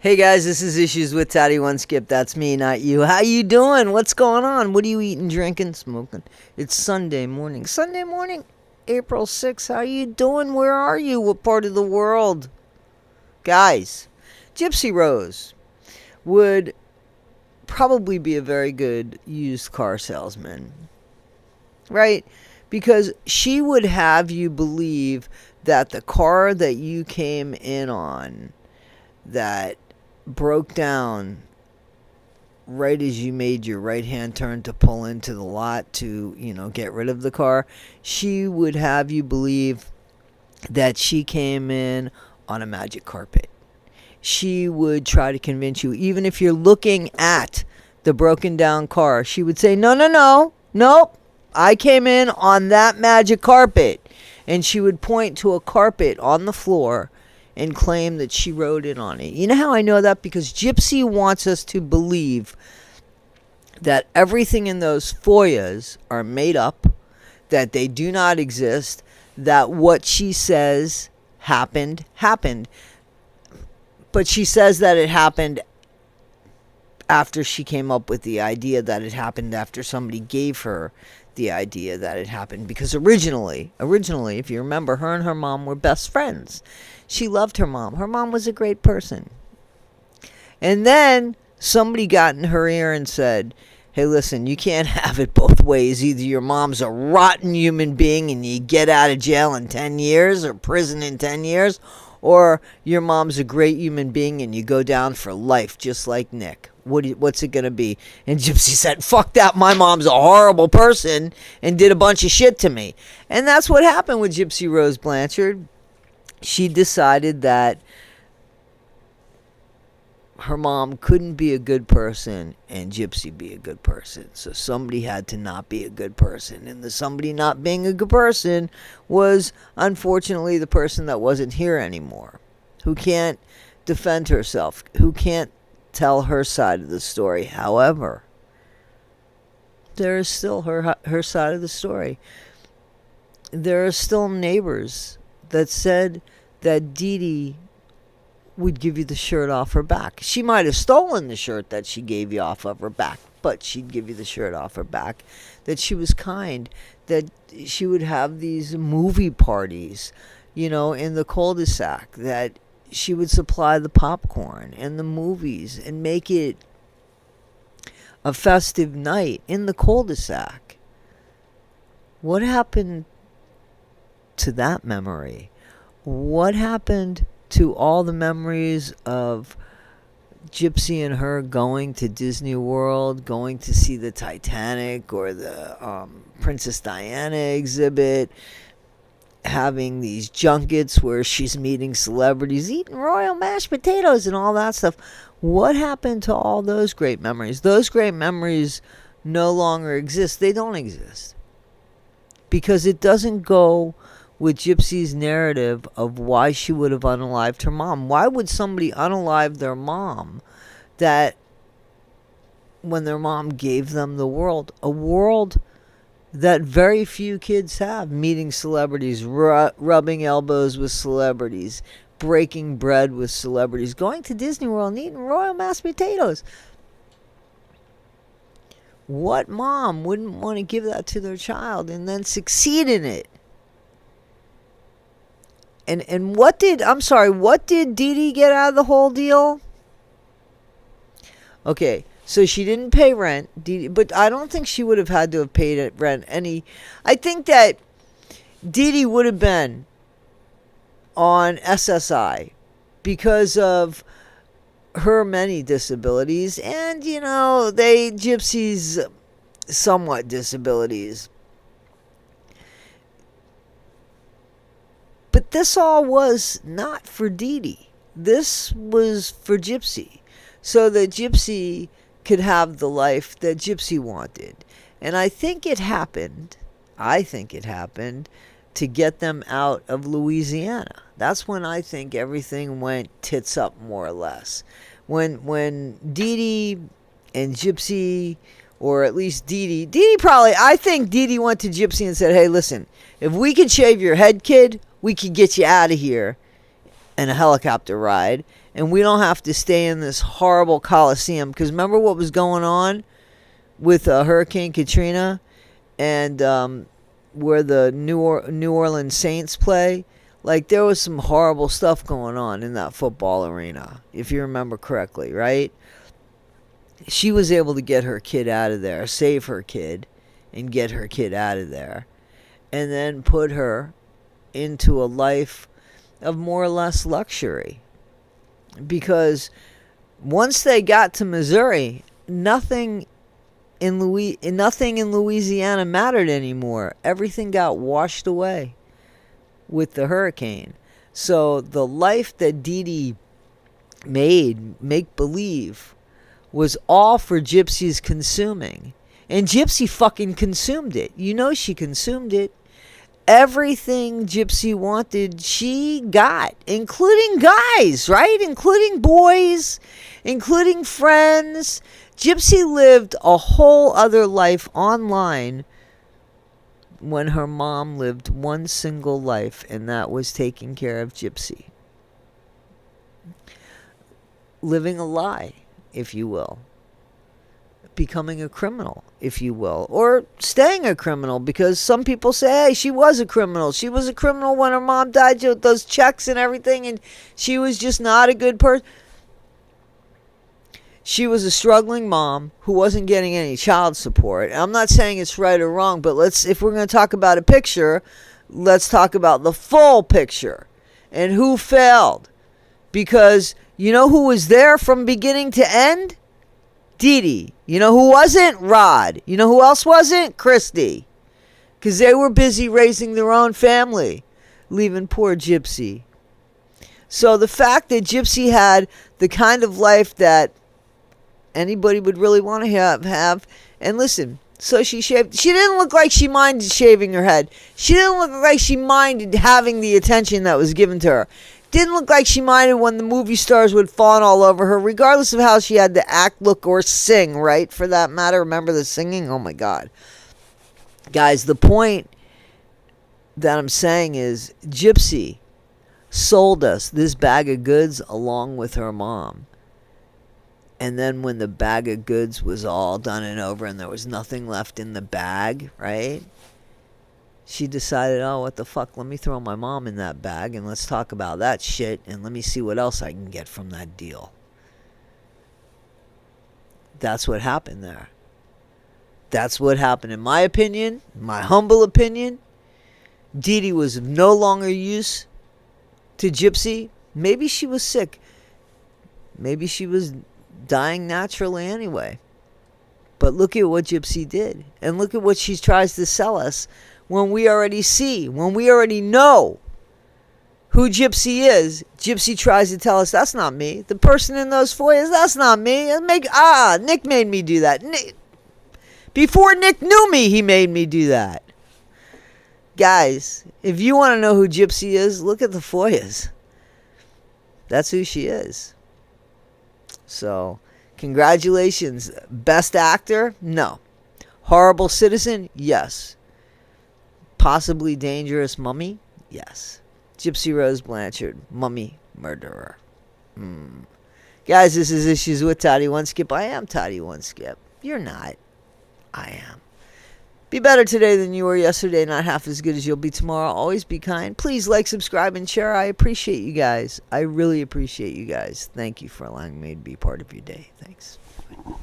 Hey guys, this is Issues with Taddy One Skip. That's me, not you. How you doing? What's going on? What are you eating, drinking, smoking? It's Sunday morning. Sunday morning, April 6th. How you doing? Where are you? What part of the world? Guys, Gypsy Rose would probably be a very good used car salesman. Right? Because she would have you believe that the car that you came in on that broke down right as you made your right hand turn to pull into the lot to, get rid of the car, she would have you believe that she came in on a magic carpet. She would try to convince you, even if you're looking at the broken down car, she would say, nope, I came in on that magic carpet. And she would point to a carpet on the floor and claim that she rode in on it. You know how I know that? Because Gypsy wants us to believe that everything in those foyers are made up, that they do not exist, that what she says happened. But she says that it happened after she came up with the idea that it happened after somebody gave her the idea that it happened. Because originally, if you remember, her and her mom were best friends. She loved her mom. Her mom was a great person. And then somebody got in her ear and said, hey, listen, you can't have it both ways. Either your mom's a rotten human being and you get out of jail in 10 years or prison in 10 years, or your mom's a great human being and you go down for life just like Nick. What's it going to be? And Gypsy said, fuck that, my mom's a horrible person and did a bunch of shit to me. And that's what happened with Gypsy Rose Blanchard. She decided that her mom couldn't be a good person and Gypsy be a good person. So somebody had to not be a good person. And the somebody not being a good person was, unfortunately, the person that wasn't here anymore, who can't defend herself, who can't tell her side of the story. However, there is still her side of the story. There are still neighbors that said that Dee Dee would give you the shirt off her back. She might have stolen the shirt that she gave you off of her back, but she'd give you the shirt off her back. That she was kind. That she would have these movie parties, in the cul-de-sac. That she would supply the popcorn and the movies and make it a festive night in the cul-de-sac. What happened to that memory? What happened to all the memories of Gypsy and her going to Disney World, going to see the Titanic or the Princess Diana exhibit, having these junkets where she's meeting celebrities, eating royal mashed potatoes and all that stuff? What happened to all those great memories? Those great memories no longer exist. They don't exist. Because it doesn't go with Gypsy's narrative of why she would have unalived her mom. Why would somebody unalive their mom that when their mom gave them the world, a world that very few kids have, meeting celebrities, rubbing elbows with celebrities, breaking bread with celebrities, going to Disney World and eating royal mashed potatoes? What mom wouldn't want to give that to their child and then succeed in it? And what did Dee Dee get out of the whole deal? Okay, so she didn't pay rent, but I don't think she would have had to have paid rent any. I think that Dee Dee would have been on SSI because of her many disabilities and, Gypsy's somewhat disabilities. But this all was not for Dee Dee. This was for Gypsy. So that Gypsy could have the life that Gypsy wanted. And I think it happened to get them out of Louisiana. That's when I think everything went tits up, more or less. When Dee Dee and Gypsy, or at least Dee Dee probably, I think Dee Dee went to Gypsy and said, hey, listen, if we could shave your head, kid, we could get you out of here and a helicopter ride, and we don't have to stay in this horrible Coliseum. Because remember what was going on with Hurricane Katrina and where the New Orleans Saints play? Like, there was some horrible stuff going on in that football arena, if you remember correctly, right? She was able to get her kid out of there, save her kid, and get her kid out of there, and then put her into a life of more or less luxury. Because once they got to Missouri, nothing in Louisiana mattered anymore. Everything got washed away with the hurricane. So the life that Dee Dee made, make believe, was all for Gypsy's consuming. And Gypsy fucking consumed it. You know she consumed it. Everything Gypsy wanted, she got. Including guys, right? Including boys. Including friends. Gypsy lived a whole other life online when her mom lived one single life, and that was taking care of Gypsy. Living a lie, if you will. Becoming a criminal, if you will. Or staying a criminal, because some people say, hey, she was a criminal. She was a criminal when her mom died with those checks and everything, and she was just not a good person. She was a struggling mom who wasn't getting any child support. I'm not saying it's right or wrong, but if we're going to talk about a picture, let's talk about the full picture. And who failed. Because you know who was there from beginning to end? Dee Dee. You know who wasn't? Rod. You know who else wasn't? Christy. Because they were busy raising their own family, leaving poor Gypsy. So the fact that Gypsy had the kind of life that anybody would really want to have. And listen, so she shaved. She didn't look like she minded shaving her head. She didn't look like she minded having the attention that was given to her. Didn't look like she minded when the movie stars would fawn all over her, regardless of how she had to act, look, or sing, right? For that matter. Remember the singing? Oh my God. Guys, the point that I'm saying is Gypsy sold us this bag of goods along with her mom. And then when the bag of goods was all done and over and there was nothing left in the bag, right? She decided, oh, what the fuck? Let me throw my mom in that bag and let's talk about that shit and let me see what else I can get from that deal. That's what happened there. That's what happened. In my opinion, my humble opinion, Dee Dee was no longer use to Gypsy. Maybe she was sick. Maybe she was dying naturally anyway. But look at what Gypsy did. And look at what she tries to sell us when we already see, when we already know who Gypsy is. Gypsy tries to tell us, that's not me. The person in those foyers, that's not me. Nick made me do that. Before Nick knew me, he made me do that. Guys, if you want to know who Gypsy is, look at the foyers. That's who she is. So, congratulations. Best actor? No. Horrible citizen? Yes. Possibly dangerous mummy? Yes. Gypsy Rose Blanchard, mummy murderer. Guys, this is Issues with Toddy One Skip. I am Toddy One Skip. You're not. I am. Be better today than you were yesterday, not half as good as you'll be tomorrow. Always be kind. Please like, subscribe, and share. I appreciate you guys. I really appreciate you guys. Thank you for allowing me to be part of your day. Thanks. Bye.